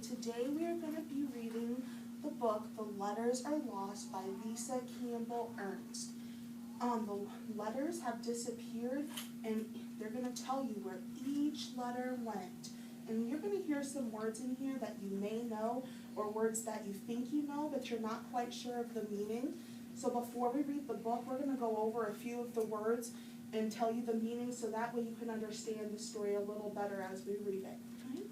today we are going to be reading the book The Letters Are Lost by Lisa Campbell Ernst. The letters have disappeared, and they're going to tell you where each letter went. And you're going to hear some words in here that you may know, or words that you think you know, but you're not quite sure of the meaning. So before we read the book, we're going to go over a few of the words and tell you the meaning, so that way you can understand the story a little better as we read it. Okay?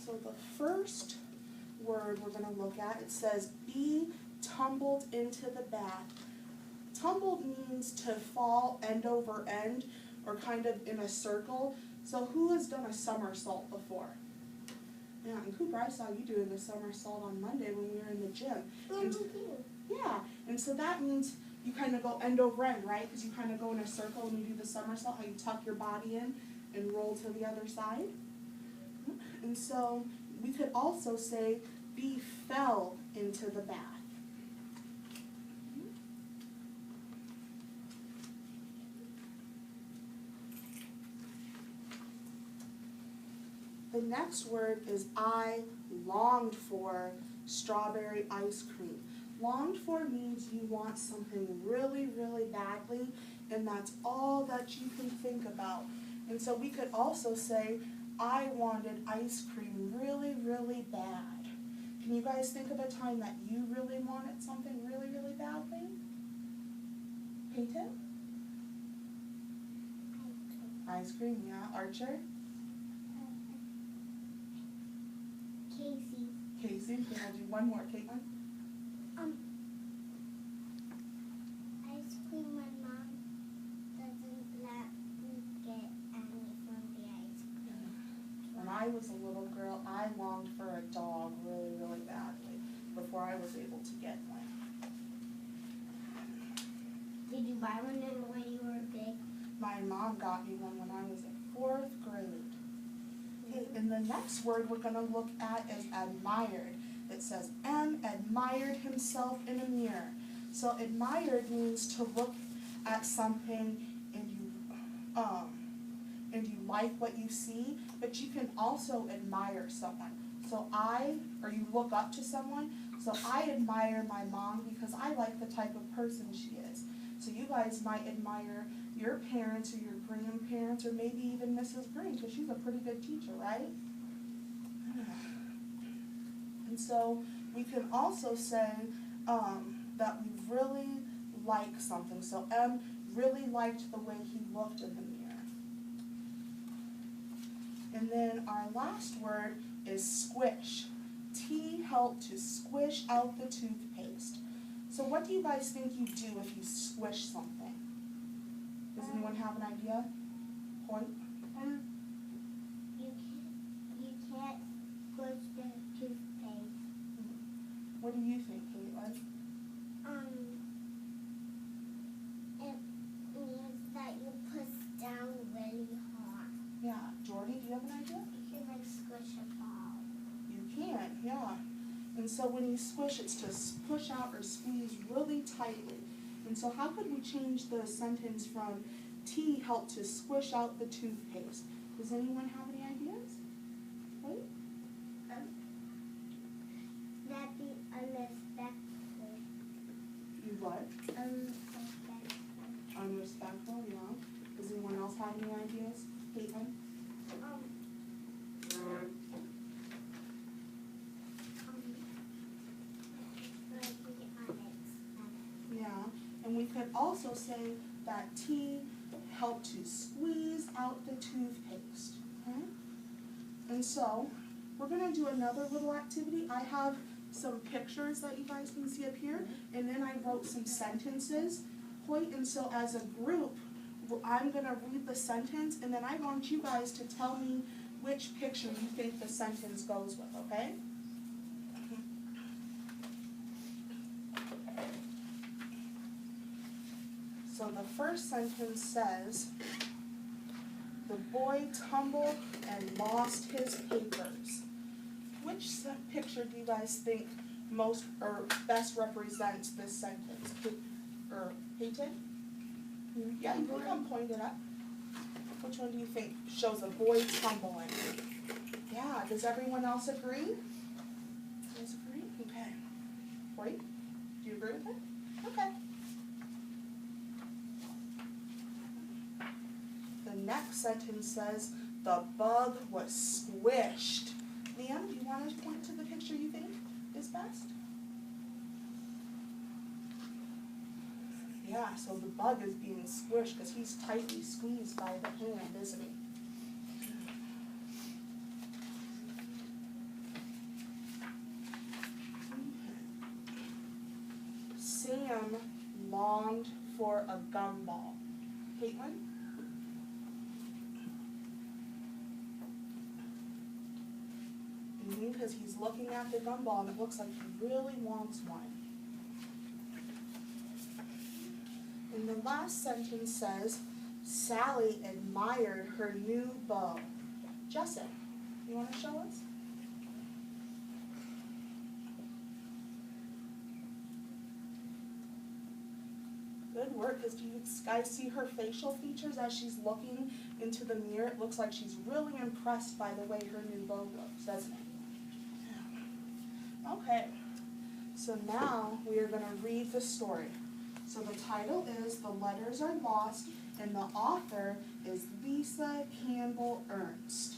So the first word we're going to look at, it says, be tumbled into the bath. Tumbled means to fall end over end, or kind of in a circle. So who has done a somersault before? Yeah, and Cooper, I saw you doing a somersault on Monday when we were in the gym. Yeah, and so that means you kind of go end over end, right? Because you kind of go in a circle and you do the somersault, how you tuck your body in and roll to the other side. And so we could also say, be fell into the bath. The next word is I longed for strawberry ice cream. Longed for means you want something really, really badly, and that's all that you can think about. And so we could also say, I wanted ice cream really, really bad. Can you guys think of a time that you really wanted something really, really badly? Peyton? Ice cream, yeah. Archer? Casey, can I do one more, Caitlin? Ice cream, my mom doesn't let me get any from the ice cream. When I was a little girl, I longed for a dog really, really badly before I was able to get one. Did you buy one when you were big? My mom got me one when I was in 4th grade. Okay, and the next word we're going to look at is admired. It says, M admired himself in a mirror. So admired means to look at something and you like what you see, but you can also admire someone. So you look up to someone. So I admire my mom because I like the type of person she is. So you guys might admire your parents or your grandparents or maybe even Mrs. Green, because she's a pretty good teacher, right? And so we can also say that we really like something. So M really liked the way he looked in the mirror. And then our last word is squish. T helped to squish out the toothpaste. So what do you guys think you do if you squish something? Does anyone have an idea? Point? You can't squish the toothpaste. What do you think, Caitlin? It means that you push down really hard. Yeah. Jordy, do you have an idea? You can like squish a ball. You can, yeah. And so when you squish, it's to push out or squeeze really tightly. And so how could we change the sentence from T helped to squish out the toothpaste? Does anyone have any ideas? Wait. That'd be unrespectful. You what? Unrespectful. Unrespectful, yeah. Does anyone else have any ideas? Caitlin? Yeah, and we could also say that T helped to squeeze out the toothpaste. Okay? And so we're going to do another little activity. I have some pictures that you guys can see up here, and then I wrote some sentences. And so as a group, I'm going to read the sentence, and then I want you guys to tell me which picture you think the sentence goes with, okay? So the first sentence says, the boy tumbled and lost his papers. Which picture do you guys think most or best represents this sentence? Or Peyton? Yeah, you can come point it up. Which one do you think shows a boy tumbling? Yeah, Does everyone else agree? You guys agree? Okay. Corey, do you agree with it? Okay. The next sentence says, the bug was squished. Liam, do you want to point to the picture you think is best? Yeah, so the bug is being squished because he's tightly squeezed by the hand, isn't he? Sam longed for a gumball. Caitlin? Because he's looking at the gumball and it looks like he really wants one. And the last sentence says, Sally admired her new bow. Justin, you want to show us? Good work, because do you guys see her facial features as she's looking into the mirror? It looks like she's really impressed by the way her new bow looks, doesn't it? Yeah. Okay, so now we are going to read the story. So the title is The Letters Are Lost, and the author is Lisa Campbell Ernst.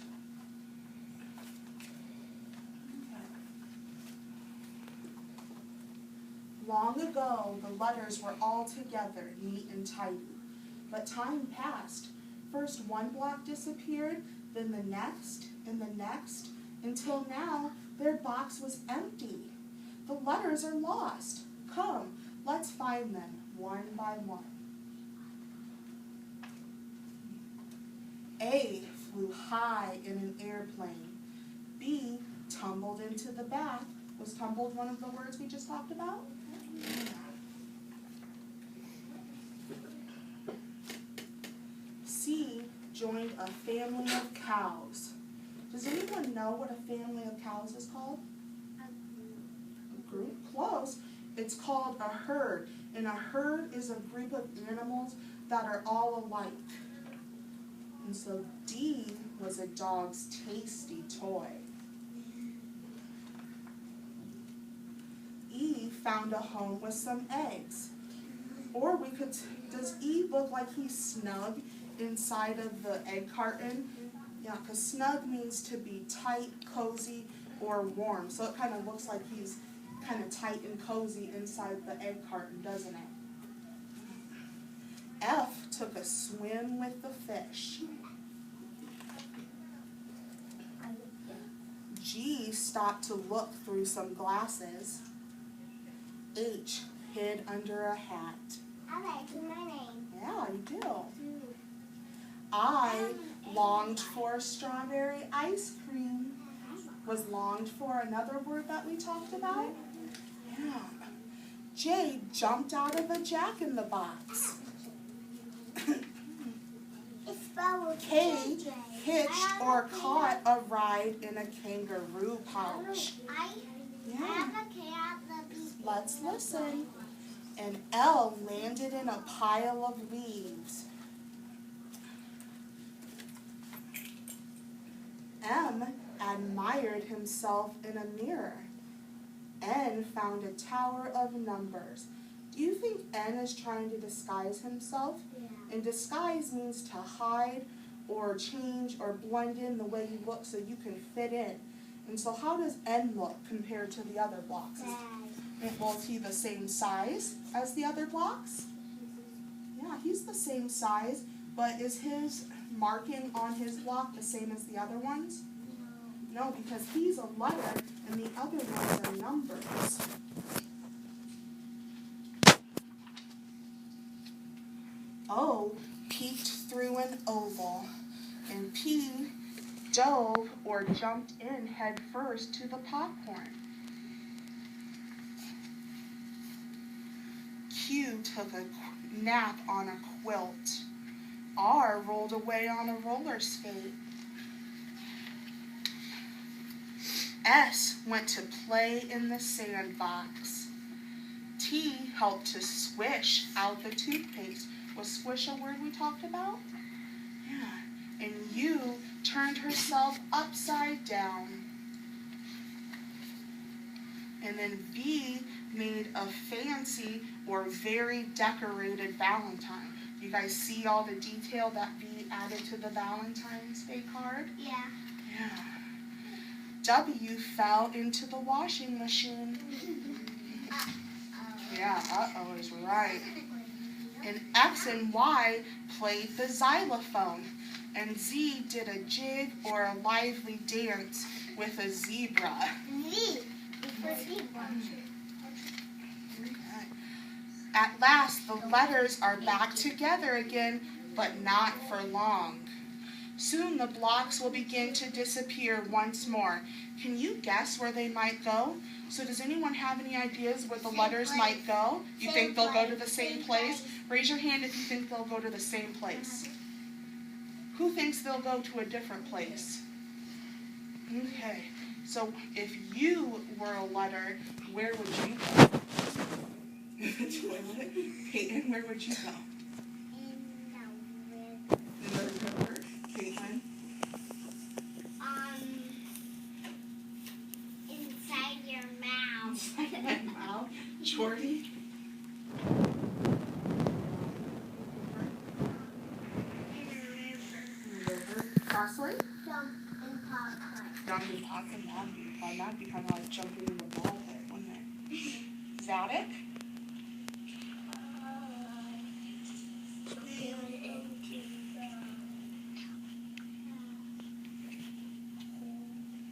Long ago, the letters were all together, neat and tidy. But time passed. First one block disappeared, then the next, and the next, until now their box was empty. The letters are lost. Come, let's find them one by one. A flew high in an airplane. B tumbled into the bath. Was tumbled one of the words we just talked about? C joined a family of cows. Does anyone know what a family of cows is called? A group? Close. It's called a herd. And a herd is a group of animals that are all alike. And so D was a dog's tasty toy. E found a home with some eggs. Or we could, does E look like he's snug inside of the egg carton? Yeah, because snug means to be tight, cozy, or warm. So it kind of looks like he's kind of tight and cozy inside the egg carton, doesn't it? F took a swim with the fish. G stopped to look through some glasses. H hid under a hat. I like my name. Yeah, you do. I longed for strawberry ice cream. Was longed for another word that we talked about? Yeah. J jumped out of a jack-in-the-box. K hitched or caught a ride in a kangaroo pouch. Yeah. Let's listen. And L landed in a pile of leaves. M admired himself in a mirror. N found a tower of numbers. Do you think N is trying to disguise himself? Yeah. And disguise means to hide or change or blend in the way you look so you can fit in. And so how does N look compared to the other blocks? Well, is he the same size as the other blocks? Yeah, he's the same size, but is his marking on his block the same as the other ones? No, because he's a letter and the other ones are numbers. O peeked through an oval, and P dove or jumped in head first to the popcorn. Q took a nap on a quilt. R rolled away on a roller skate. S went to play in the sandbox. T helped to swish out the toothpaste. Was swish a word we talked about? Yeah. And U turned herself upside down. And then V made a fancy or very decorated Valentine. You guys see all the detail that V added to the Valentine's Day card? Yeah. Yeah. W fell into the washing machine. Yeah, uh-oh is right. And X and Y played the xylophone. And Z did a jig or a lively dance with a zebra. Z. Before zebra. At last, the letters are back together again, but not for long. Soon the blocks will begin to disappear once more. Can you guess where they might go? So does anyone have any ideas where the letters might go? You think they'll go to the same place? Raise your hand if you think they'll go to the same place. Who thinks they'll go to a different place? Okay, so if you were a letter, where would you go? Toilet? Peyton, where would you go? In the river. Caitlin? Inside your mouth. Inside my mouth. Jordy? In a River. Crossley? Jump and popcorn. Jumping popcorn, that'd be fun. That'd be kind of like jumping in the ball pit, wouldn't it? Zadig?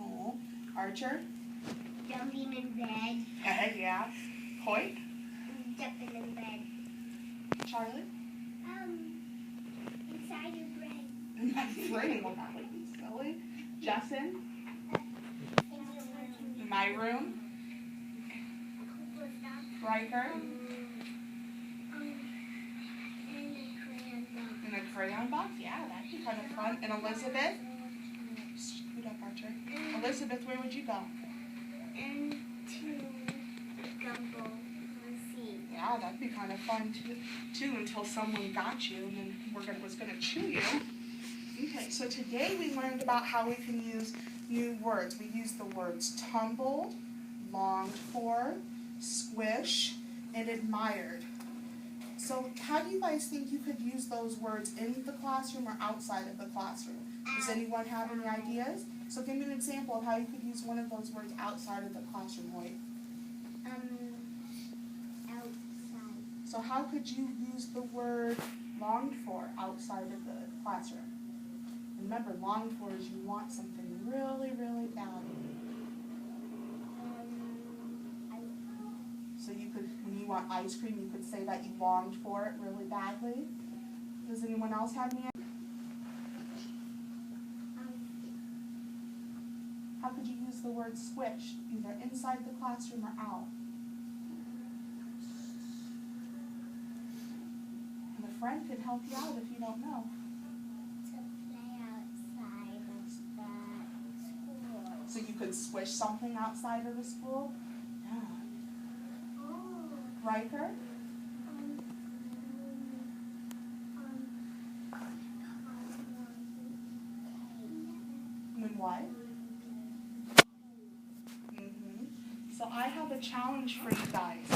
Oh. Archer? Jumping in bed. Yeah. Hoyt? Jumping in bed. Charlie? Inside your brain. My brain, well, that would be silly. Justin? In my room? Riker? In a crayon box? Yeah, that'd be kind of fun. And Elizabeth? Scoot up, Archer. Elizabeth, where would you go? Into gumbo machine. Yeah, that'd be kind of fun too until someone got you and then was gonna chew you. Okay, so today we learned about how we can use new words. We used the words tumbled, longed for, squish, and admired. So how do you guys think you could use those words in the classroom or outside of the classroom? Does anyone have any ideas? So give me an example of how you could use one of those words outside of the classroom, Hoyt. Outside. So how could you use the word longed for outside of the classroom? Remember, longed for is you want something really, really badly. So you could, when you want ice cream, you could say that you longed for it really badly. Does anyone else have any? How could you use the word squish, either inside the classroom or out? And a friend can help you out if you don't know. To play outside of the school. So you could squish something outside of the school? Yeah. Oh. Riker? When what? So I have a challenge for you guys.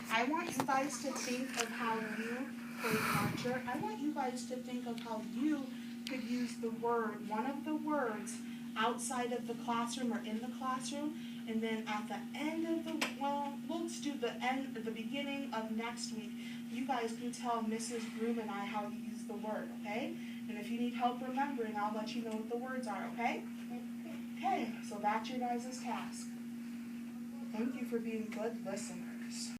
I want you guys to think of how you played Archer. I want you guys to think of how you could use the word, one of the words, outside of the classroom or in the classroom. And then at the end of the, well, let's do the end, the beginning of next week. You guys can tell Mrs. Groom and I how you use the word, okay? And if you need help remembering, I'll let you know what the words are, okay? Okay, so that's your guys' task. Thank you for being good listeners.